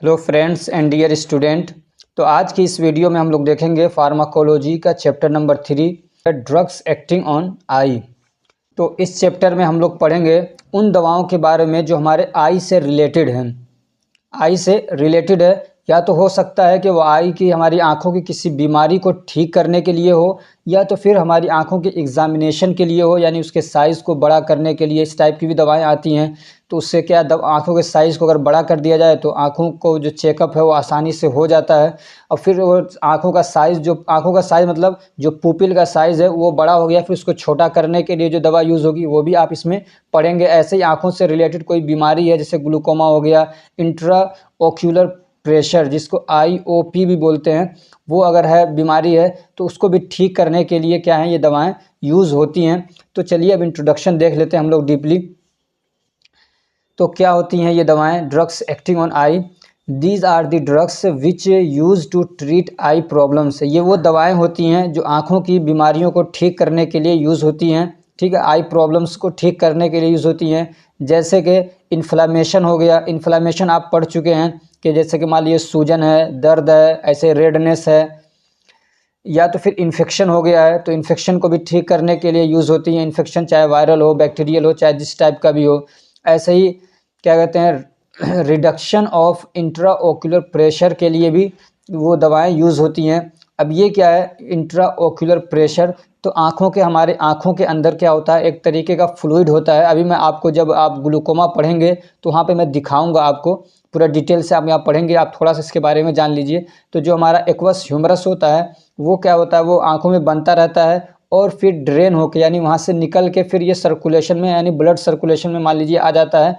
Hello friends and dear student. तो आज की इस वीडियो में हम लोग देखेंगे फार्माकोलॉजी का chapter number 3 drugs acting on आई। तो इस चैप्टर में हम लोग पढ़ेंगे उन दवाओं के बारे में जो हमारे आई से रिलेटेड हैं। आई से रिलेटेड है या तो हो सकता है कि वो आई की हमारी आँखों की किसी बीमारी को ठीक करने के लिए हो, या तो फिर हमारी आँखों के एग्जामिनेशन के लिए हो, यानी उसके साइज़ को बड़ा करने के लिए इस टाइप की भी दवाएं आती हैं। तो उससे क्या आँखों के साइज़ को अगर बड़ा कर दिया जाए तो आँखों को जो चेकअप है वो आसानी से हो जाता है। और फिर वो आँखों का साइज़ मतलब जो पुपिल का साइज़ है वो बड़ा हो गया, फिर उसको छोटा करने के लिए जो दवा यूज़ होगी वो भी आप इसमें पढ़ेंगे। ऐसे ही आँखों से रिलेटेड कोई बीमारी है जैसे ग्लूकोमा हो गया, इंट्रा ओक्यूलर प्रेशर जिसको IOP भी बोलते हैं, वो अगर है बीमारी है तो उसको भी ठीक करने के लिए क्या है ये दवाएं यूज़ होती हैं। तो चलिए अब इंट्रोडक्शन देख लेते हैं हम लोग डीपली। तो क्या होती हैं ये दवाएं? Drugs acting on eye, these are the drugs which use to treat eye problems. ये वो दवाएं होती हैं जो आँखों की बीमारियों को ठीक करने के लिए यूज़ होती हैं। ठीक है, आई प्रॉब्लम्स को ठीक करने के लिए यूज़ होती हैं। जैसे कि इन्फ्लामेशन हो गया, इन्फ्लामेशन आप पढ़ चुके हैं कि जैसे कि मान लीजिए सूजन है, दर्द है, ऐसे रेडनेस है, या तो फिर इन्फेक्शन हो गया है तो इन्फेक्शन को भी ठीक करने के लिए यूज़ होती हैं। इन्फेक्शन चाहे वायरल हो, बैक्टीरियल हो, चाहे जिस टाइप का भी हो। ऐसे ही क्या कहते हैं, reduction of intra ocular pressure के लिए भी वो दवाएं यूज़ होती हैं। अब ये क्या है इंट्रा ओक्यूलर प्रेशर? तो हमारे आँखों के अंदर क्या होता है, एक तरीके का फ्लूइड होता है। अभी मैं आपको जब आप ग्लूकोमा पढ़ेंगे तो वहाँ पे मैं दिखाऊंगा आपको पूरा डिटेल से। आप यहाँ पढ़ेंगे, आप थोड़ा सा इसके बारे में जान लीजिए। तो जो हमारा एक्वस ह्यूमरस होता है वो क्या होता है, वो आँखों में बनता रहता है और फिर ड्रेन होके यानी वहाँ से निकल के फिर ये सर्कुलेशन में यानी ब्लड सर्कुलेशन में मान लीजिए आ जाता है।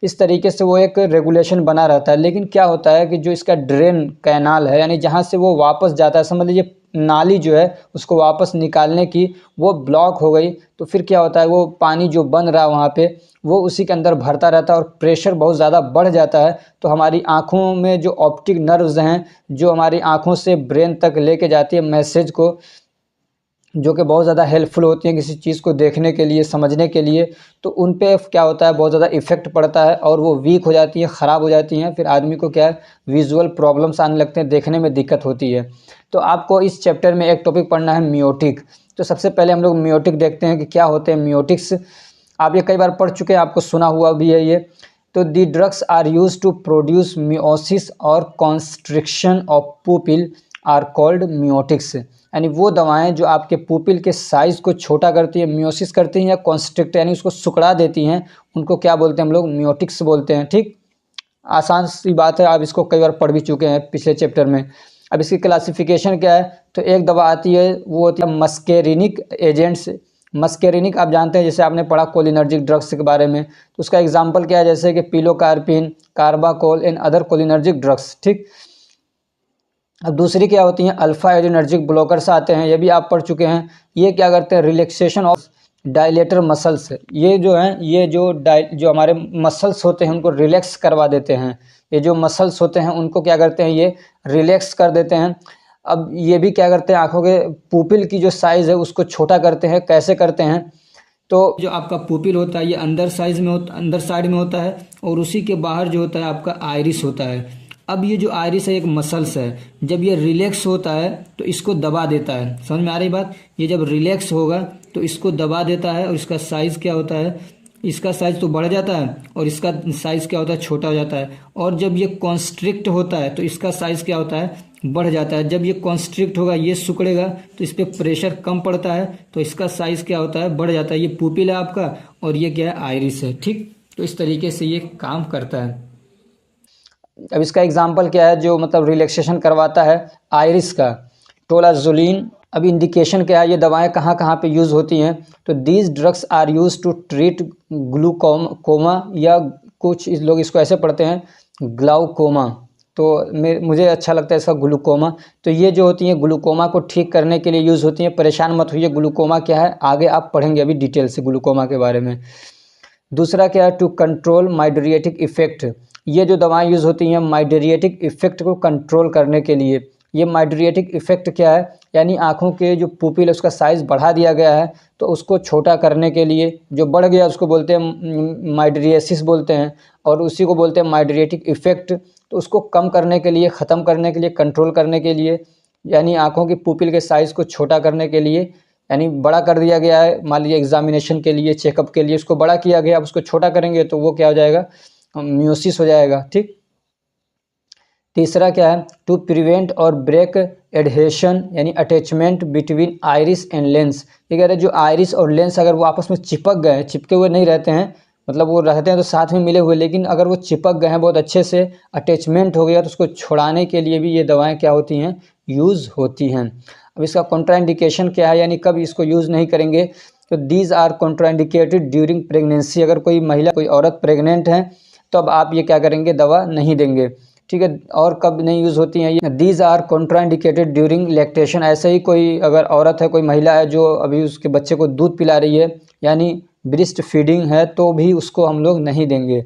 इस तरीके से वो एक रेगुलेशन बना रहता है। लेकिन क्या होता है कि जो इसका ड्रेन कैनाल है यानी जहाँ से वो वापस जाता है, समझ लीजिए नाली जो है उसको वापस निकालने की वो ब्लॉक हो गई, तो फिर क्या होता है वो पानी जो बन रहा है वहाँ पे वो उसी के अंदर भरता रहता है और प्रेशर बहुत ज़्यादा बढ़ जाता है। तो हमारी आँखों में जो ऑप्टिक नर्व्स हैं जो हमारी आँखों से ब्रेन तक लेके जाती है मैसेज को, जो कि बहुत ज़्यादा हेल्पफुल होती हैं किसी चीज़ को देखने के लिए, समझने के लिए, तो उन पे क्या होता है बहुत ज़्यादा इफ़ेक्ट पड़ता है और वो वीक हो जाती हैं, ख़राब हो जाती हैं। फिर आदमी को क्या है विजुअल प्रॉब्लम्स आने लगते हैं, देखने में दिक्कत होती है। तो आपको इस चैप्टर में एक टॉपिक पढ़ना है मियोटिक। तो सबसे पहले हम लोग मियोटिक देखते हैं कि क्या होते हैं मियोटिक्स। आप ये कई बार पढ़ चुके हैं, आपको सुना हुआ भी है ये। तो the drugs are use to produce miosis और constriction of pupil are called miotics. यानी वो दवाएं जो आपके पुपिल के साइज़ को छोटा करती है, मियोसिस करती हैं या कॉन्स्ट्रिक्ट यानी उसको सिकुड़ा देती हैं, उनको क्या बोलते हैं हम लोग मियोटिक्स बोलते हैं। ठीक, आसान सी बात है, आप इसको कई बार पढ़ भी चुके हैं पिछले चैप्टर में। अब इसकी क्लासिफिकेशन क्या है? तो एक दवा आती है वो होती है मस्केरिनिक एजेंट्स। मस्केरिनिक आप जानते हैं, जैसे आपने पढ़ा कोलिनर्जिक ड्रग्स के बारे में, तो उसका एग्जाम्पल क्या है जैसे कि pilocarpine, carbachol and other cholinergic drugs. ठीक, अब दूसरी क्या होती हैं अल्फा एड्रेनर्जिक ब्लॉकर्स आते हैं, ये भी आप पढ़ चुके हैं। ये क्या करते हैं रिलैक्सेशन ऑफ डायलेटर मसल्स। ये जो हैं ये जो हमारे मसल्स होते हैं उनको रिलैक्स करवा देते हैं। ये जो मसल्स होते हैं उनको क्या करते हैं ये रिलैक्स कर देते हैं। अब ये भी क्या करते हैं आँखों के पुपिल की जो साइज़ है उसको छोटा करते हैं। कैसे करते हैं? तो जो आपका पुपिल होता है ये अंदर साइड में होता है और उसी के बाहर जो होता है आपका आइरिस होता है। अब ये जो आइरिस है एक मसल्स है, जब ये रिलैक्स होता है तो इसको दबा देता है। समझ में आ रही बात? ये जब रिलैक्स होगा तो इसको दबा देता है और इसका साइज़ क्या होता है, इसका साइज़ तो बढ़ जाता है और इसका साइज़ क्या होता है छोटा हो जाता है। और जब ये कॉन्स्ट्रिक्ट होता है तो इसका साइज़ क्या होता है बढ़ जाता है। जब ये कॉन्स्ट्रिक्ट होगा ये सिकुड़ेगा तो इस पर प्रेशर कम पड़ता है तो इसका साइज़ क्या होता है बढ़ जाता है। ये पुपिल है आपका और ये क्या है आइरिस है। ठीक, तो इस तरीके से ये काम करता है। अब इसका एग्जाम्पल क्या है जो मतलब रिलैक्सेशन करवाता है आइरिस का? टोलाजोलिन। अब इंडिकेशन क्या है, ये दवाएं कहाँ कहाँ पे यूज़ होती हैं? तो these drugs are use to treat glaucoma या कुछ इस लोग इसको ऐसे पढ़ते हैं ग्लाउकोमा। तो मुझे अच्छा लगता है इसका ग्लूकोमा। तो ये जो होती हैं ग्लूकोमा को ठीक करने के लिए यूज़ होती हैं। परेशान मत होइए, ग्लूकोमा क्या है आगे आप पढ़ेंगे अभी डिटेल से ग्लूकोमा के बारे में। दूसरा क्या है टू कंट्रोल माइड्रिएटिक इफेक्ट। ये जो दवाएं यूज़ होती हैं माइड्रिएटिक इफेक्ट को कंट्रोल करने के लिए। ये माइड्रिएटिक इफेक्ट क्या है, यानी आँखों के जो पुपिल है उसका साइज़ बढ़ा दिया गया है, तो उसको छोटा करने के लिए, जो बढ़ गया उसको बोलते हैं माइड्रिएसिस बोलते हैं, और उसी को बोलते हैं माइड्रिएटिक इफेक्ट। तो उसको कम करने के लिए, ख़त्म करने के लिए, कंट्रोल करने के लिए, यानी आँखों की पुपिल के साइज़ को छोटा करने के लिए, यानी बड़ा कर दिया गया है। मान लीजिए एग्जामिनेशन के लिए, चेकअप के लिए उसको बड़ा किया गया, अब उसको छोटा करेंगे तो वो क्या हो जाएगा, मियोसिस हो जाएगा। ठीक। तीसरा क्या है, टू प्रिवेंट और ब्रेक एडहेशन यानी attachment between iris and lens. ये कह रहे हैं जो आइरिस और लेंस अगर वो आपस में चिपक गए हैं, चिपके हुए नहीं रहते हैं, मतलब वो रहते हैं तो साथ में मिले हुए, लेकिन अगर वो चिपक गए हैं बहुत अच्छे से, अटैचमेंट हो गया, तो उसको छुड़ाने के लिए भी ये दवाएं क्या होती हैं, यूज़ होती हैं। अब इसका कॉन्ट्राइंडिकेशन क्या है, यानी कब इसको यूज़ नहीं करेंगे, तो these are contraindicated during pregnancy. अगर कोई महिला, कोई औरत प्रेग्नेंट है तो अब आप ये क्या करेंगे, दवा नहीं देंगे। ठीक है। और कब नहीं यूज़ होती हैं ये, these are contraindicated during lactation. ऐसे ही कोई अगर औरत है, कोई महिला है जो अभी उसके बच्चे को दूध पिला रही है, यानी ब्रेस्ट फीडिंग है, तो भी उसको हम लोग नहीं देंगे।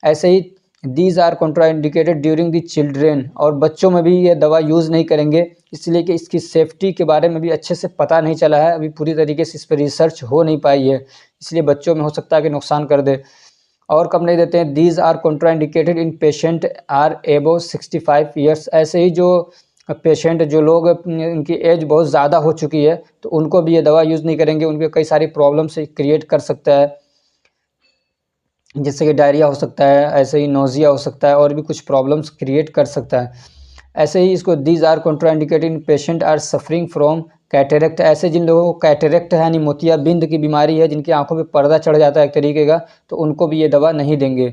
ऐसे ही these are contraindicated during the children, और बच्चों में भी ये दवा यूज़ नहीं करेंगे, इसलिए कि इसकी सेफ्टी के बारे में भी अच्छे से पता नहीं चला है, अभी पूरी तरीके से इस पर रिसर्च हो नहीं पाई है, इसलिए बच्चों में हो सकता है कि नुकसान कर दे। और कब नहीं देते हैं, these are contraindicated in patient are above 65 years. ऐसे ही जो पेशेंट, जो लोग इनकी एज बहुत ज़्यादा हो चुकी है, तो उनको भी ये दवा यूज़ नहीं करेंगे, उनके कई सारी प्रॉब्लम्स क्रिएट कर सकता है, जैसे कि डायरिया हो सकता है, ऐसे ही नोजिया हो सकता है, और भी कुछ प्रॉब्लम्स क्रिएट कर सकता है। ऐसे ही इसको these are contraindicated in patient are suffering from cataract. ऐसे जिन लोगों को कैटेरेक्ट है यानी मोतियाबिंद की बीमारी है, जिनकी आंखों पे पर्दा चढ़ जाता है एक तरीके का, तो उनको भी ये दवा नहीं देंगे।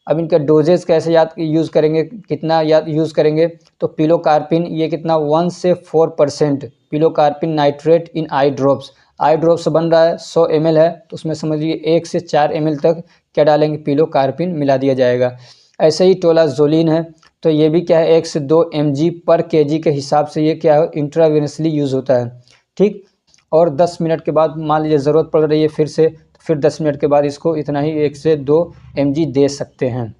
अब इनका डोजेज कैसे याद यूज़ करेंगे, कितना याद यूज़ करेंगे, तो पिलोकार्पिन ये कितना 1 से 4% पिलोकार्पिन नाइट्रेट इन आई ड्रॉप्स। आई ड्रॉप्स बन रहा है 100 ml है, तो उसमें समझिए 1 से 4 ml तक क्या डालेंगे, पिलोकार्पिन मिला दिया जाएगा। ऐसे ही टोलाजोलिन है, तो ये भी क्या है 1 से 2 mg पर kg के हिसाब से ये क्या है, इंट्रावेनसली यूज़ होता है। ठीक। और 10 मिनट के बाद मान लीजिए ज़रूरत पड़ रही है फिर से, तो फिर 10 मिनट के बाद इसको इतना ही 1 से 2 mg दे सकते हैं।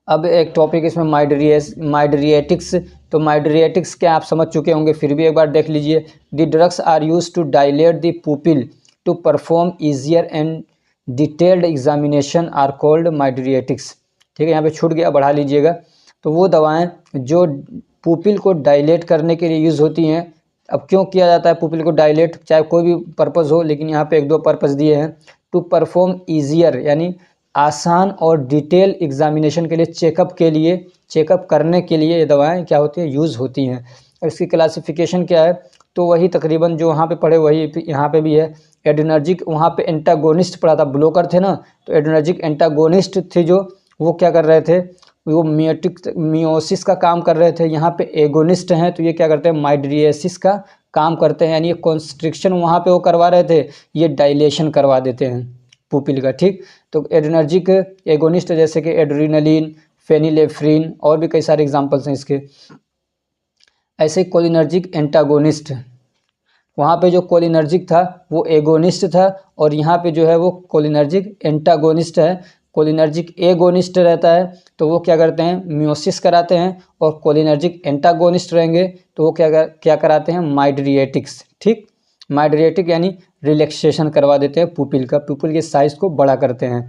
अब एक टॉपिक इसमें माइड्रिएटिक्स। तो माइड्रिएटिक्स क्या आप समझ चुके होंगे, फिर भी एक बार देख लीजिए। The drugs are use to dilate the pupil to perform easier and detailed examination are called mydriatics. ठीक है, यहाँ पे छूट गया, बढ़ा लीजिएगा। तो वो दवाएं जो पुपिल को डायलेट करने के लिए यूज़ होती हैं। अब क्यों किया जाता है पुपिल को डायलेट, चाहे कोई भी पर्पज़ हो, लेकिन यहाँ पे 1-2 पर्पज़ दिए हैं। टू परफॉर्म ईजियर यानी आसान और डिटेल एग्जामिनेशन के लिए, चेकअप के लिए, चेकअप करने के लिए ये दवाएं क्या होती हैं, यूज़ होती हैं। और इसकी क्लासिफिकेशन क्या है, तो वही तकरीबन जो वहाँ पे पढ़े वही यहाँ पे भी है। एड्रेनर्जिक, वहाँ पे एंटागोनिस्ट पढ़ा था, ब्लोकर थे ना, तो एड्रेनर्जिक एंटागोनिस्ट थे जो वो क्या कर रहे थे, वो मियोसिस का काम कर रहे थे। यहाँ पे एगोनिस्ट हैं, तो ये क्या करते हैं, माइड्रिएसिस का काम करते हैं, यानी ये कॉन्स्ट्रिक्शन वहाँ पे वो करवा रहे थे, ये डायलेशन करवा देते हैं पुपिल का। ठीक। तो एड्रेनर्जिक एगोनिस्ट जैसे कि एड्रीनलिन, फेनिलेफ्रिन, और भी कई सारे एग्जांपल्स हैं इसके। ऐसे कोलिनर्जिक एंटागोनिस्ट, वहाँ पे जो कोलिनर्जिक था वो एगोनिस्ट था, और यहाँ पे जो है वो कोलिनर्जिक एंटागोनिस्ट है। कोलिनर्जिक एगोनिस्ट रहता है तो वो क्या करते हैं, मियोसिस कराते हैं, और कोलिनर्जिक एंटागोनिस्ट रहेंगे तो वो क्या कराते हैं, माइड्रिएटिक्स। ठीक। माइड्रिएटिक यानी रिलैक्सेशन करवा देते हैं पुपिल का, पुपिल के साइज़ को बड़ा करते हैं।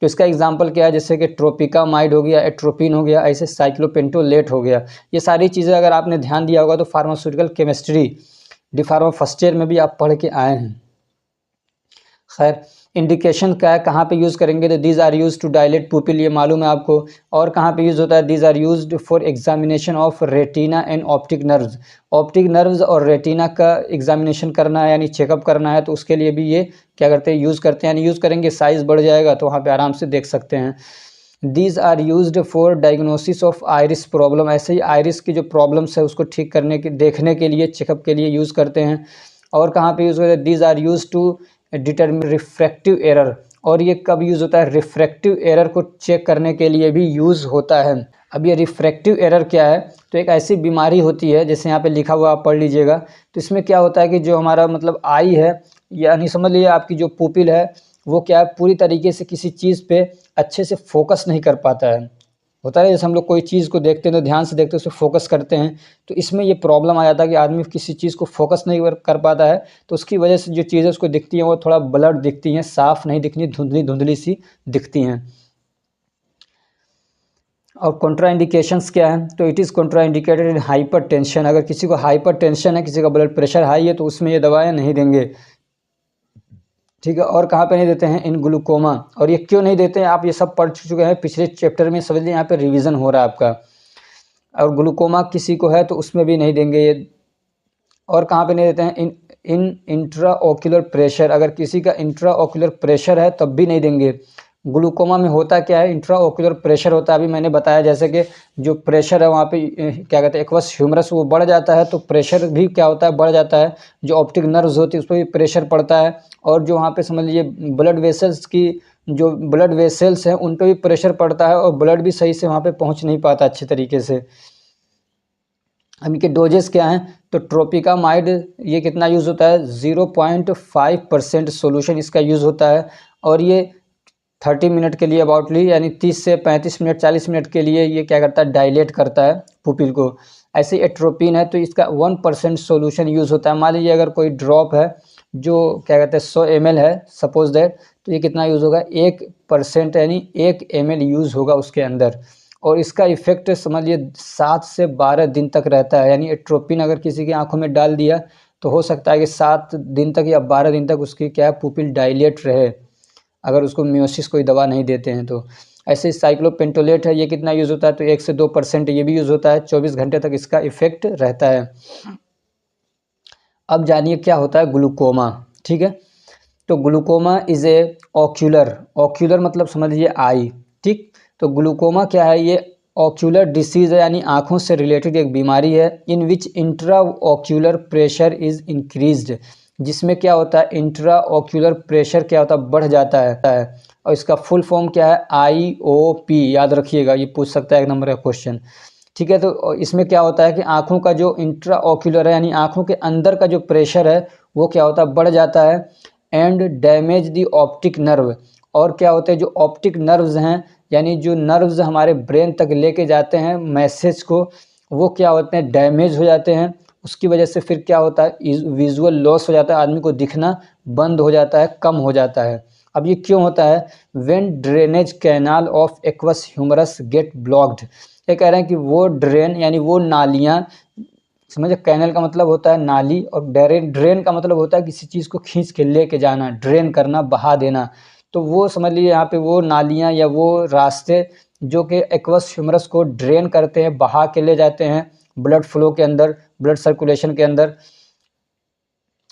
तो इसका एग्जांपल क्या है, जैसे कि ट्रोपिकामाइड हो गया, एट्रोपिन हो गया, ऐसे साइक्लोपेंटोलेट हो गया। ये सारी चीज़ें अगर आपने ध्यान दिया होगा तो pharmaceutical chemistry D pharma first year में भी आप पढ़ के आए हैं। खैर, इंडिकेशन क्या है, कहाँ पे यूज़ करेंगे, तो these are use to dilate pupil, ये मालूम है आपको। और कहाँ पे यूज़ होता है, these are used for examination of retina and optic nerves. Optic nerves और रेटिना का एग्जामिनेशन करना है, यानी चेकअप करना है, तो उसके लिए भी ये क्या करते हैं, यूज़ करते हैं। यानी यूज़ करेंगे, साइज़ बढ़ जाएगा तो वहाँ पर आराम से देख सकते हैं। These are used for diagnosis of iris problem. ऐसे ही आइरिस की जो प्रॉब्लम्स है उसको ठीक करने के, देखने के लिए, चेकअप के लिए यूज़ करते हैं। और कहाँ पे यूज़ होता है, these are use to determine refractive error. और ये कब यूज़ होता है, रिफ्रैक्टिव एरर को चेक करने के लिए भी यूज़ होता है। अब ये रिफ्रैक्टिव एरर क्या है, तो एक ऐसी बीमारी होती है, जैसे यहाँ पे लिखा हुआ आप पढ़ लीजिएगा। तो इसमें क्या होता है कि जो हमारा मतलब आई है, यानी समझ लीजिए आपकी जो पुपिल है वो क्या है, पूरी तरीके से किसी चीज़ पे अच्छे से फोकस नहीं कर पाता है। होता है जैसे हम लोग कोई चीज़ को देखते हैं तो ध्यान से देखते हैं, उस पर फोकस करते हैं, तो इसमें ये प्रॉब्लम आ जाता है कि आदमी किसी चीज़ को फोकस नहीं कर पाता है, तो उसकी वजह से जो चीज़ें उसको दिखती हैं वो थोड़ा ब्लर दिखती हैं, साफ़ नहीं दिखती, धुंधली धुंधली सी दिखती हैं। और कॉन्ट्रा इंडिकेशंस क्या है, तो it is Contra indicated in hyper tension. अगर किसी को हाइपर टेंशन है, किसी का ब्लड प्रेशर हाई है, तो उसमें ये दवाएं नहीं देंगे, ठीक है। और कहाँ पे नहीं देते हैं, इन ग्लूकोमा। और ये क्यों नहीं देते हैं, आप ये सब पढ़ चुके हैं पिछले चैप्टर में, समझ लीजिए यहाँ पे रिवीजन हो रहा है आपका। और ग्लूकोमा किसी को है तो उसमें भी नहीं देंगे ये। और कहाँ पे नहीं देते हैं, इन इंट्रा ओक्यूलर प्रेशर, अगर किसी का इंट्रा ओक्यूलर प्रेशर है तब भी नहीं देंगे। ग्लूकोमा में होता क्या है, इंट्रा ओक्यूलर प्रेशर होता है, अभी मैंने बताया जैसे कि जो प्रेशर है वहाँ पे क्या कहते हैं, एक्वस ह्यूमरस वो बढ़ जाता है, तो प्रेशर भी क्या होता है, बढ़ जाता है। जो ऑप्टिक नर्व्स होती है उस पर भी प्रेशर पड़ता है, और जो वहाँ पे समझ लीजिए ब्लड वेसल्स की, जो ब्लड वेसल्स हैं उन पर भी प्रेशर पड़ता है, और ब्लड भी सही से वहाँ पे पहुँच नहीं पाता अच्छे तरीके से। अब इनके डोजेस क्या हैं, तो ट्रोपिकामाइड ये कितना यूज़ होता है, 0.5% सोल्यूशन इसका यूज़ होता है, और ये 30 मिनट के लिए अबाउटली, यानी 30 से 35 मिनट 40 मिनट के लिए ये क्या करता है, डायलेट करता है पुपिल को। ऐसे एट्रोपिन है तो इसका 1% सोल्यूशन यूज़ होता है। मान लीजिए अगर कोई ड्रॉप है जो क्या कहते हैं 100 ml है सपोज दैट, तो ये कितना यूज़ होगा, 1% यानी 1 ml यूज़ होगा उसके अंदर। और इसका इफेक्ट समझिए 7 से 12 दिन तक रहता है, यानी एट्रोपिन अगर किसी की आंखों में डाल दिया तो हो सकता है कि 7 दिन तक या 12 दिन तक उसकी क्या है, पुपिल डायलेट रहे, अगर उसको मियोसिस कोई दवा नहीं देते हैं तो। ऐसे साइक्लोपेंटोलेट है, ये कितना यूज़ होता है, तो 1 से 2% ये भी यूज़ होता है, 24 घंटे तक इसका इफेक्ट रहता है। अब जानिए क्या होता है ग्लूकोमा, ठीक है। तो ग्लूकोमा इज़ ए ऑक्यूलर मतलब समझ लीजिए आई, ठीक। तो ग्लूकोमा क्या है, ये ऑक्यूलर डिसीज़ है, यानी आँखों से रिलेटेड एक बीमारी है, in which intraocular pressure is increased, जिसमें क्या होता है, इंट्रा ऑक्यूलर प्रेशर क्या होता है, बढ़ जाता है। और इसका फुल फॉर्म क्या है, IOP, याद रखिएगा, ये पूछ सकता है 1 नंबर का क्वेश्चन, ठीक है। तो इसमें क्या होता है कि आँखों का जो इंट्रा ऑक्यूलर है, यानी आँखों के अंदर का जो प्रेशर है वो क्या होता है, बढ़ जाता है, and damage the optic nerve. और क्या होते हैं, जो ऑप्टिक नर्व्स हैं, यानी जो नर्व्स हमारे ब्रेन तक लेके जाते हैं मैसेज को, वो क्या होते हैं, डैमेज हो जाते हैं। उसकी वजह से फिर क्या होता है, विजुअल लॉस हो जाता है, आदमी को दिखना बंद हो जाता है, कम हो जाता है। अब ये क्यों होता है, when drainage canal of aqueous humorous get blocked, ये कह रहे हैं कि वो ड्रेन यानी वो नालियाँ, समझे, कैनल का मतलब होता है नाली, और ड्रेन का मतलब होता है किसी चीज़ को खींच के लेके जाना, ड्रेन करना, बहा देना। तो वो समझ लीजिए यहाँ पे वो नालियाँ या वो रास्ते जो कि एक्वस ह्यूमरस को ड्रेन करते हैं, बहा के ले जाते हैं ब्लड फ्लो के अंदर, ब्लड सर्कुलेशन के अंदर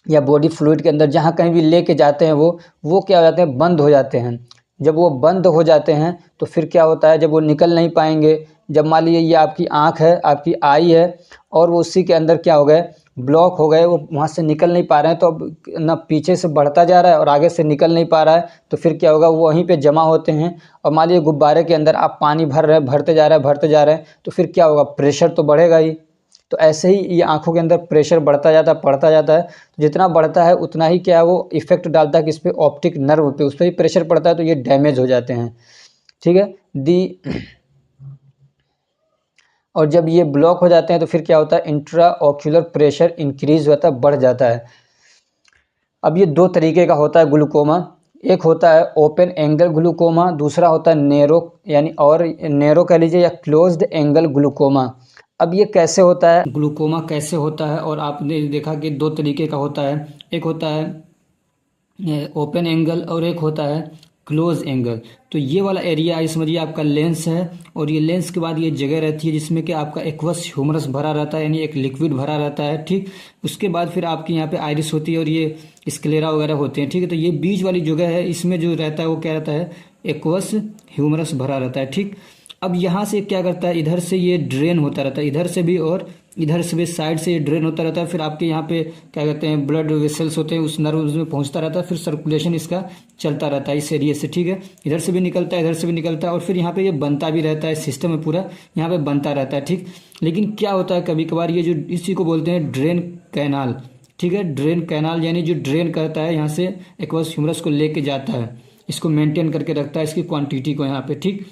या बॉडी फ्लूइड के अंदर, जहाँ कहीं भी लेके जाते हैं वो क्या हो जाते हैं, बंद हो जाते हैं। जब वो बंद हो जाते हैं तो फिर क्या होता है, जब वो निकल नहीं पाएंगे, जब मान लीजिए ये आपकी आँख है, आपकी आई है, और वो उसी के अंदर क्या हो गए, ब्लॉक हो गए, वो वहाँ से निकल नहीं पा रहे हैं, तो अब ना पीछे से बढ़ता जा रहा है और आगे से निकल नहीं पा रहा है, तो फिर क्या होगा, वो वहीं पे जमा होते हैं। और मान लीजिए गुब्बारे के अंदर आप पानी भर रहे हैं, भरते जा रहे हैं, तो फिर क्या होगा, प्रेशर तो बढ़ेगा ही। तो ऐसे ही ये आँखों के अंदर प्रेशर बढ़ता जाता है, बढ़ता जाता है, तो जितना बढ़ता है उतना ही क्या है, वो इफेक्ट डालता है किस पे, ऑप्टिक नर्व पे, उस पर भी प्रेशर पड़ता है, तो ये डैमेज हो जाते हैं, ठीक है। और जब ये ब्लॉक हो जाते हैं तो फिर क्या होता है, इंट्रा ऑक्यूलर प्रेशर इंक्रीज होता है, बढ़ जाता है। अब ये 2 तरीके का होता है ग्लूकोमा, एक होता है ओपन एंगल ग्लूकोमा, दूसरा होता है नेरो, यानी और नेरो कह लीजिए या क्लोज्ड एंगल ग्लूकोमा। अब ये कैसे होता है, ग्लूकोमा कैसे होता है, और आपने देखा कि 2 तरीके का होता है, एक होता है ओपन एंगल और एक होता है क्लोज एंगल। तो ये वाला एरिया आई समझिए आपका लेंस है, और ये लेंस के बाद ये जगह रहती है जिसमें कि आपका एक्वस ह्यूमरस भरा रहता है, यानी एक लिक्विड भरा रहता है, ठीक। उसके बाद फिर आपकी यहाँ पे आइरिस होती है और ये स्क्लेरा वगैरह होते हैं, ठीक है। तो ये बीच वाली जगह है, इसमें जो रहता है वो क्या रहता है, एक्वस ह्यूमरस भरा रहता है, ठीक। अब यहाँ से क्या करता है, इधर से ये ड्रेन होता रहता है, इधर से भी और इधर से भी साइड से ये ड्रेन होता रहता है, फिर आपके यहाँ पे क्या कहते हैं, ब्लड वेसल्स होते हैं, उस नर्व्स में पहुँचता रहता है, फिर सर्कुलेशन इसका चलता रहता है इस एरिया से, ठीक है। इधर से भी निकलता है, इधर से भी निकलता है, और फिर यहाँ पे ये बनता भी रहता है, सिस्टम में पूरा यहाँ पे बनता रहता है, ठीक। लेकिन क्या होता है, कभी कभार ये जो इसी को बोलते हैं ड्रेन कैनाल, ठीक है। ड्रेन कैनाल यानी जो ड्रेन करता है यहाँ से एक्वस ह्यूमरस को लेके जाता है, इसको मेंटेन करके रखता है, इसकी क्वांटिटी को यहाँ पे, ठीक।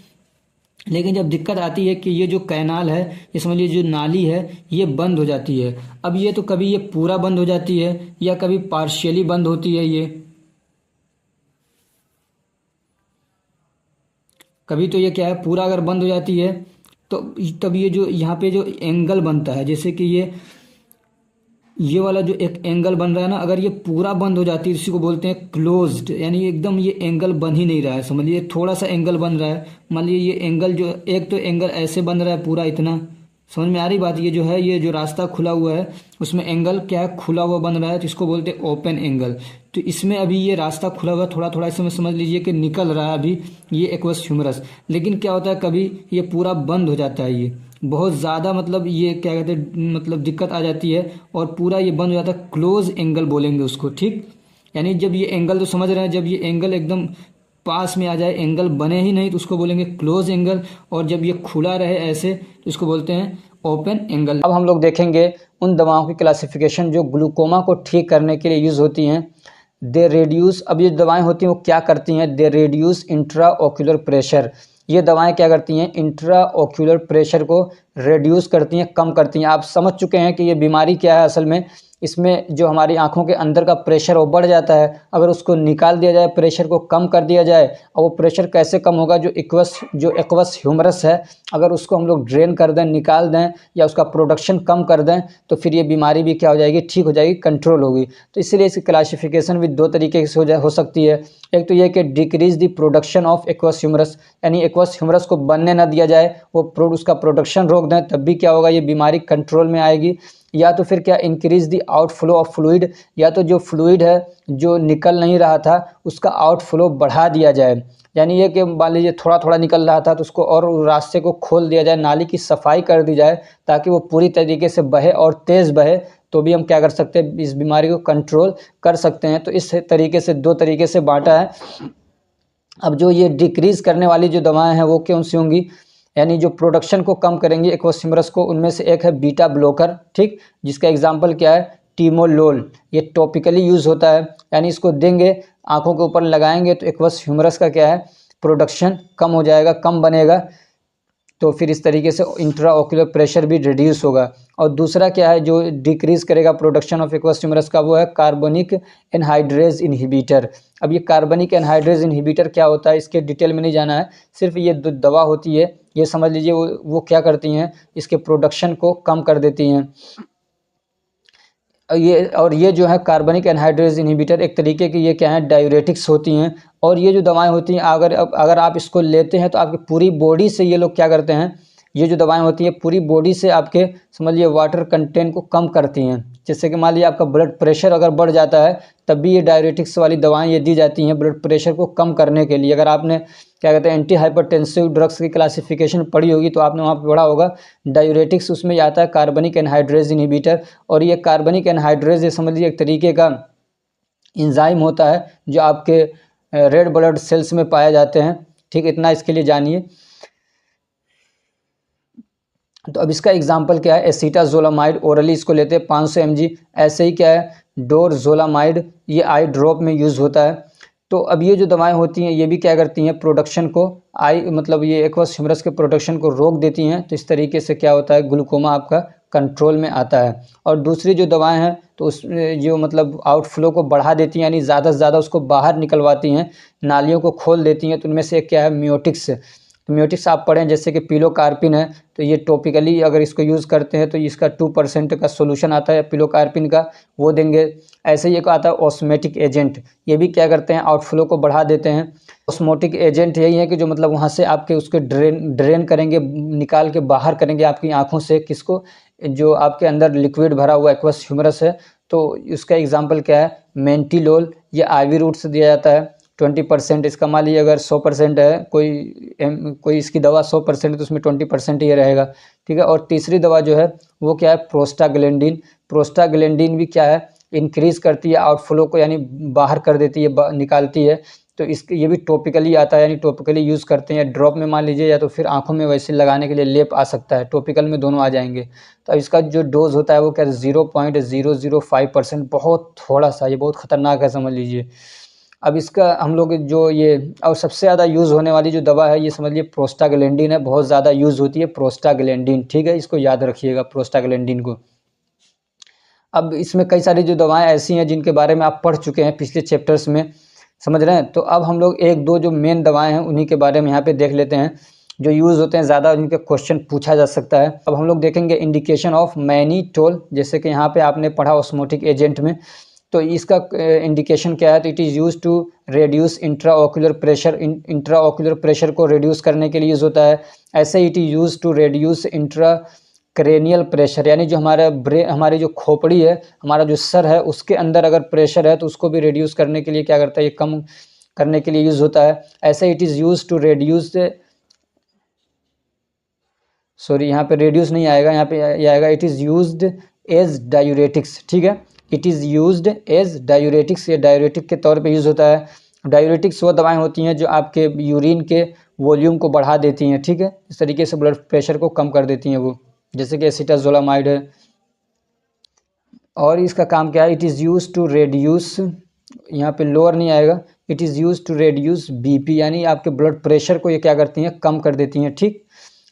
लेकिन जब दिक्कत आती है कि ये जो कैनाल है, ये समझ लीजिए जो नाली है, ये बंद हो जाती है। अब ये तो कभी ये पूरा बंद हो जाती है या कभी पार्शियली बंद होती है। ये कभी तो ये क्या है, पूरा अगर बंद हो जाती है तो तब ये जो यहाँ पे जो एंगल बनता है, जैसे कि ये वाला जो एक एंगल बन रहा है ना, अगर ये पूरा बंद हो जाती है इसी को बोलते हैं क्लोज्ड, यानी एकदम ये एंगल बन ही नहीं रहा है। समझ लीजिए थोड़ा सा एंगल बन रहा है, मान लीजिए ये एंगल जो एक तो एंगल ऐसे बन रहा है पूरा इतना, समझ में आ रही बात। ये जो है, ये जो रास्ता खुला हुआ है उसमें एंगल क्या है, खुला हुआ बन रहा है, तो इसको बोलते हैं ओपन एंगल। तो इसमें अभी ये रास्ता खुला हुआ थोड़ा थोड़ा इसमें समझ लीजिए कि निकल रहा है अभी ये एक्वस ह्यूमरस। लेकिन क्या होता है, कभी ये पूरा बंद हो जाता है, ये बहुत ज़्यादा मतलब ये क्या कहते हैं, मतलब दिक्कत आ जाती है और पूरा ये बंद हो जाता है। क्लोज एंगल बोलेंगे उसको, ठीक। यानी जब ये एंगल, तो समझ रहे हैं, जब ये एंगल एकदम पास में आ जाए, एंगल बने ही नहीं, तो उसको बोलेंगे क्लोज एंगल। और जब ये खुला रहे ऐसे, तो इसको बोलते हैं ओपन एंगल। अब हम लोग देखेंगे उन दवाओं की क्लासिफिकेशन जो ग्लूकोमा को ठीक करने के लिए यूज़ होती हैं। दे रेड्यूस, अब ये दवाएं होती हैं वो क्या करती हैं, दे रेड्यूस इंट्रा ओक्यूलर प्रेशर। ये दवाएं क्या करती हैं, इंट्रा ओक्यूलर प्रेशर को रेड्यूस करती हैं, कम करती हैं। आप समझ चुके हैं कि ये बीमारी क्या है असल में। इसमें जो हमारी आंखों के अंदर का प्रेशर वो बढ़ जाता है, अगर उसको निकाल दिया जाए, प्रेशर को कम कर दिया जाए, और वो प्रेशर कैसे कम होगा, जो एक्वस ह्यूमरस है, अगर उसको हम लोग ड्रेन कर दें, निकाल दें, या उसका प्रोडक्शन कम कर दें, तो फिर ये बीमारी भी क्या हो जाएगी, ठीक हो जाएगी, कंट्रोल होगी। तो इसलिए इसकी क्लासिफिकेशन भी दो तरीके से हो सकती है। एक तो ये कि decrease the production of aqueous humorous, यानी एक्वस ह्यूमरस को बनने ना दिया जाए, वो उसका प्रोडक्शन रोक दें, तब भी क्या होगा, ये बीमारी कंट्रोल में आएगी। या तो फिर क्या, increase the outflow of fluid, या तो जो फ्लूइड है जो निकल नहीं रहा था उसका आउटफ्लो बढ़ा दिया जाए। यानी ये कि मान लीजिए थोड़ा थोड़ा निकल रहा था तो उसको और रास्ते को खोल दिया जाए, नाली की सफाई कर दी जाए, ताकि वो पूरी तरीके से बहे और तेज़ बहे, तो भी हम क्या कर सकते हैं, इस बीमारी को कंट्रोल कर सकते हैं। तो इस तरीके से दो तरीके से बांटा है। अब जो ये डिक्रीज करने वाली जो दवाएं हैं वो कौन सी होंगी, यानी जो प्रोडक्शन को कम करेंगे एक्वस ह्यूमरस को, उनमें से एक है बीटा ब्लॉकर, ठीक, जिसका एग्जांपल क्या है, टीमोलोल। ये टॉपिकली यूज़ होता है, यानी इसको देंगे, आंखों के ऊपर लगाएंगे तो एक्वस ह्यूमरस का क्या है, प्रोडक्शन कम हो जाएगा, कम बनेगा, तो फिर इस तरीके से इंट्रा ओक्यूलर प्रेशर भी रिड्यूस होगा। और दूसरा क्या है जो डिक्रीज करेगा प्रोडक्शन ऑफ एक्वस ह्यूमरस का, वो है कार्बनिक एनहाइड्रेज इनहिबिटर। अब ये कार्बनिक एनहाइड्रेज इनहिबिटर क्या होता है, इसके डिटेल में नहीं जाना है, सिर्फ ये दवा होती है, ये समझ लीजिए वो क्या करती हैं, इसके प्रोडक्शन को कम कर देती हैं। ये जो है कार्बनिक एनहाइड्रेज इनहिबिटर एक तरीके की ये क्या है, डायूरेटिक्स होती हैं। और ये जो दवाएं होती हैं, अगर आप इसको लेते हैं तो आपकी पूरी बॉडी से ये लोग क्या करते हैं, ये जो दवाएं होती हैं पूरी बॉडी से आपके समझिए वाटर कंटेंट को कम करती हैं। जैसे कि मान लीजिए आपका ब्लड प्रेशर अगर बढ़ जाता है, तब भी ये डायूरेटिक्स वाली दवाएं ये दी जाती हैं ब्लड प्रेशर को कम करने के लिए। अगर आपने क्या कहते हैं एंटी हाइपरटेंसिव ड्रग्स की क्लासिफिकेशन पढ़ी होगी तो आपने वहाँ पर पढ़ा होगा, डायूरेटिक्स उसमें आता है कार्बनिक एनहाइड्रेज इनहिबिटर। और ये कार्बनिक एनहाइड्रेज ये समझ लीजिए एक तरीके का इंजाइम होता है जो आपके रेड ब्लड सेल्स में पाए जाते हैं, ठीक, इतना इसके लिए जानिए। तो अब इसका एग्जांपल क्या है, एसीटाजोलामाइड, ओरली इसको लेते हैं 500 mg। ऐसे ही क्या है, डोरजोलामाइड, ये आई ड्रॉप में यूज़ होता है। तो अब ये जो दवाएं होती हैं ये भी क्या करती हैं, प्रोडक्शन को मतलब ये एक्वस ह्यूमरस के प्रोडक्शन को रोक देती हैं। तो इस तरीके से क्या होता है, ग्लूकोमा आपका कंट्रोल में आता है। और दूसरी जो दवाएं हैं तो उसमें जो मतलब आउटफ्लो को बढ़ा देती हैं, यानी ज़्यादा से ज़्यादा उसको बाहर निकलवाती हैं, नालियों को खोल देती हैं। तो उनमें से एक क्या है, म्योटिक्स। तो म्योटिक्स आप पढ़ें, जैसे कि पिलोकार्पिन है, तो ये टॉपिकली अगर इसको यूज़ करते हैं तो इसका 2% का सोल्यूशन आता है पिलोकार्पिन का, वो देंगे। ऐसे ही एक आता है ऑस्मेटिक एजेंट, ये भी क्या करते हैं, आउटफ्लो को बढ़ा देते हैं। ऑस्मोटिक एजेंट यही है कि जो मतलब वहाँ से आपके उसके ड्रेन करेंगे, निकाल के बाहर करेंगे आपकी आँखों से, किसको, जो आपके अंदर लिक्विड भरा हुआ एक्वस ह्यूमरस है। तो उसका एग्जाम्पल क्या है, मेंटिलोल, ये आईवी रूट से दिया जाता है 20%। इसका मान लीजिए अगर 100% है, कोई इसकी दवा 100% है तो उसमें 20% ही रहेगा, ठीक है। और तीसरी दवा जो है वो क्या है, प्रोस्टाग्लैंडिन। प्रोस्टाग्लैंडिन भी क्या है, इंक्रीज करती है आउटफ्लो को, यानी बाहर कर देती है, निकालती है। तो इसके ये भी टॉपिकली आता है, यानी टॉपिकली यूज़ करते हैं, ड्रॉप में मान लीजिए, या तो फिर आंखों में वैसे लगाने के लिए लेप आ सकता है, टॉपिकल में दोनों आ जाएंगे। तो इसका जो डोज होता है वो क्या है, 0.005%, बहुत थोड़ा सा, ये बहुत खतरनाक है समझ लीजिए। अब इसका हम लोग जो ये और सबसे ज़्यादा यूज़ होने वाली जो दवा है ये समझ लीजिए प्रोस्टाग्लैंडिन है, बहुत ज़्यादा यूज़ होती है प्रोस्टाग्लैंडिन, ठीक है, इसको याद रखिएगा प्रोस्टाग्लैंडिन को। अब इसमें कई सारी जो दवाएं ऐसी हैं जिनके बारे में आप पढ़ चुके हैं पिछले चैप्टर्स में, समझ रहे हैं। तो अब हम लोग एक दो जो मेन दवाएं हैं उन्हीं के बारे में यहाँ पे देख लेते हैं जो यूज़ होते हैं ज़्यादा, जिनके क्वेश्चन पूछा जा सकता है। अब हम लोग देखेंगे इंडिकेशन ऑफ मैनीटोल, जैसे कि यहाँ पे आपने पढ़ा ऑस्मोटिक एजेंट में, तो इसका इंडिकेशन क्या है, तो it is use to reduce intraocular pressure, intraocular pressure को रिड्यूस करने के लिए यूज़ होता है। ऐसे it is use to reduce intracranial pressure, यानी जो हमारी जो खोपड़ी है, हमारा जो सर है, उसके अंदर अगर प्रेशर है तो उसको भी रिड्यूस करने के लिए क्या करता है, ये कम करने के लिए यूज़ होता है। ऐसे it is use to reduce, sorry यहाँ पे रेड्यूस नहीं आएगा, यहाँ पे ये आएगा it is used as diuretics, ठीक है, it is used as diuretics, ये डायूरेटिक के तौर पे यूज़ होता है। डायूरेटिक्स वो दवाएं होती हैं जो आपके यूरिन के वॉल्यूम को बढ़ा देती हैं, ठीक है, इस तरीके से ब्लड प्रेशर को कम कर देती हैं वो, जैसे कि एसिटाजोलामाइड है। और इसका काम क्या है, it is use to reduce, यहाँ पे लोअर नहीं आएगा, it is use to reduce BP, यानी आपके ब्लड प्रेशर को ये क्या करती हैं, कम कर देती हैं, ठीक।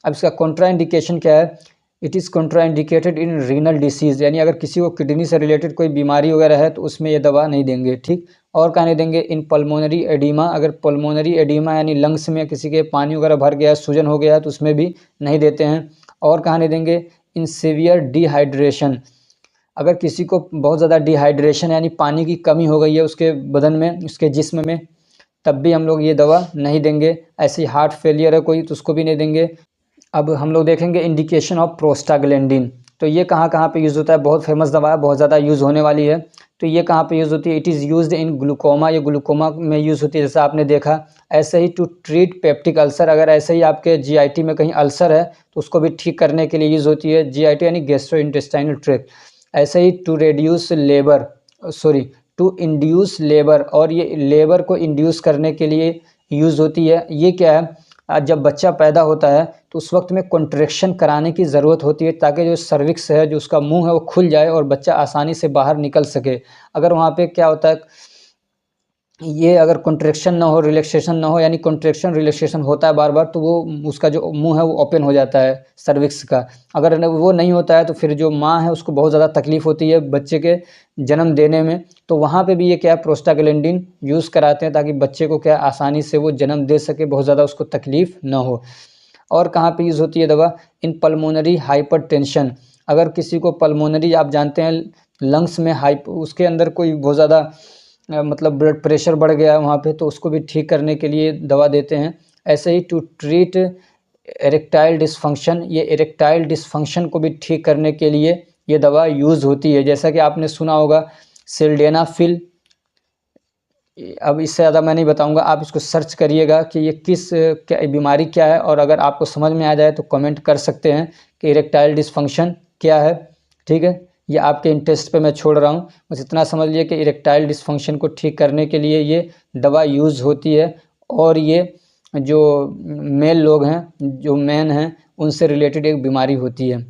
अब इसका कॉन्ट्राइंडिकेशन क्या है, it is contraindicated in renal disease, यानी अगर किसी को किडनी से रिलेटेड कोई बीमारी वगैरह है तो उसमें ये दवा नहीं देंगे, ठीक। और कहाँ नहीं देंगे, इन पल्मोनरी एडिमा, अगर पल्मोनरी एडिमा यानी लंग्स में किसी के पानी वगैरह भर गया है, सूजन हो गया है, तो उसमें भी नहीं देते हैं। और कहाँ नहीं देंगे, इन सीवियर डिहाइड्रेशन, अगर किसी को बहुत ज़्यादा डिहाइड्रेशन यानी पानी की कमी हो गई है उसके बदन में, उसके जिस्म में, तब भी हम लोग ये दवा नहीं देंगे। ऐसे ही हार्ट फेलियर है कोई तो उसको भी नहीं देंगे। अब हम लोग देखेंगे इंडिकेशन ऑफ प्रोस्टाग्लैंडिन, तो ये कहाँ कहाँ पे यूज़ होता है, बहुत फेमस दवा है, बहुत ज़्यादा यूज़ होने वाली है। तो ये कहाँ पे यूज़ होती है, it is used in glaucoma, ये ग्लूकोमा में यूज़ होती है जैसा आपने देखा। ऐसे ही टू ट्रीट पेप्टिक अल्सर, अगर ऐसे ही आपके जीआईटी में कहीं अल्सर है तो उसको भी ठीक करने के लिए यूज़ होती है, जीआईटी यानी गैस्ट्रोइंटेस्टाइनल ट्रैक्ट। ऐसे ही to reduce labour, to induce labour, और ये लेबर को इंड्यूस करने के लिए यूज़ होती है। ये क्या है, जब बच्चा पैदा होता है तो उस वक्त में कॉन्ट्रैक्शन कराने की ज़रूरत होती है ताकि जो सर्विक्स है, जो उसका मुंह है, वो खुल जाए और बच्चा आसानी से बाहर निकल सके। अगर वहाँ पे क्या होता है, ये अगर कॉन्ट्रैक्शन ना हो, रिलैक्सेशन ना हो, यानी कॉन्ट्रैक्शन रिलैक्सेशन होता है बार बार, तो वो उसका जो मुंह है वो ओपन हो जाता है सर्विक्स का। अगर वो नहीं होता है तो फिर जो माँ है उसको बहुत ज़्यादा तकलीफ़ होती है बच्चे के जन्म देने में। तो वहाँ पे भी ये क्या है, प्रोस्टाग्लैंडिन यूज़ कराते हैं ताकि बच्चे को क्या आसानी से वो जन्म दे सके, बहुत ज़्यादा उसको तकलीफ़ ना हो। और कहाँ पे यूज़ होती है दवा, इन पल्मोनरी हाइपरटेंशन, अगर किसी को पल्मोनरी, आप जानते हैं लंग्स में उसके अंदर कोई बहुत ज़्यादा मतलब ब्लड प्रेशर बढ़ गया है वहाँ पे, तो उसको भी ठीक करने के लिए दवा देते हैं। ऐसे ही टू ट्रीट इरेक्टाइल डिसफंक्शन, ये इरेक्टाइल डिसफंक्शन को भी ठीक करने के लिए ये दवा यूज़ होती है, जैसा कि आपने सुना होगा सिल्डेनाफिल। अब इससे ज़्यादा मैं नहीं बताऊंगा, आप इसको सर्च करिएगा कि ये क्या बीमारी क्या है, और अगर आपको समझ में आ जाए तो कमेंट कर सकते हैं कि इरेक्टाइल डिसफंक्शन क्या है, ठीक है। ये आपके इंटरेस्ट पे मैं छोड़ रहा हूँ, बस इतना समझ लिए कि इरेक्टाइल डिसफंक्शन को ठीक करने के लिए ये दवा यूज़ होती है। और ये जो मेल लोग हैं, जो मैन हैं, उनसे रिलेटेड एक बीमारी होती है।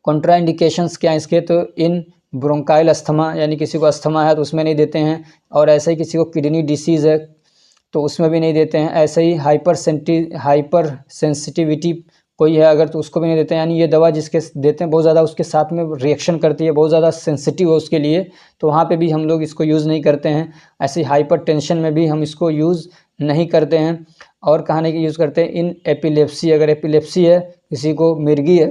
कॉन्ट्राइंडिकेशंस क्या है इसके, तो इन ब्रोंकाइल अस्थमा, यानी किसी को अस्थमा है तो उसमें नहीं देते हैं। और ऐसे ही किसी को किडनी डिसीज़ है तो उसमें भी नहीं देते हैं। ऐसे ही हाइपर सेंसिटिविटी कोई है अगर, तो उसको भी नहीं देते हैं। यानी ये दवा जिसके देते हैं बहुत ज़्यादा उसके साथ में रिएक्शन करती है, बहुत ज़्यादा सेंसिटिव है उसके लिए, तो वहाँ पे भी हम लोग इसको यूज़ नहीं करते हैं। ऐसे ही हाइपर टेंशन में भी हम इसको यूज़ नहीं करते हैं। और कहाँ नहीं यूज़ करते हैं, इन एपिलेप्सी, अगर एपिलेप्सी है, किसी को मिर्गी है,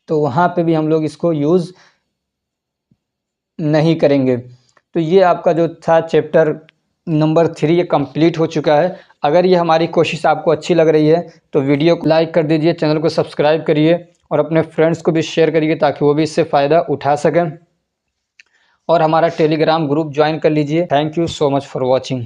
तो वहाँ पे भी हम लोग इसको यूज़ नहीं करेंगे। तो ये आपका जो था चैप्टर नंबर 3 ये कंप्लीट हो चुका है। अगर ये हमारी कोशिश आपको अच्छी लग रही है तो वीडियो को लाइक कर दीजिए, चैनल को सब्सक्राइब करिए और अपने फ्रेंड्स को भी शेयर करिए ताकि वो भी इससे फ़ायदा उठा सकें। और हमारा टेलीग्राम ग्रुप ज्वाइन कर लीजिए। Thank you so much for watching.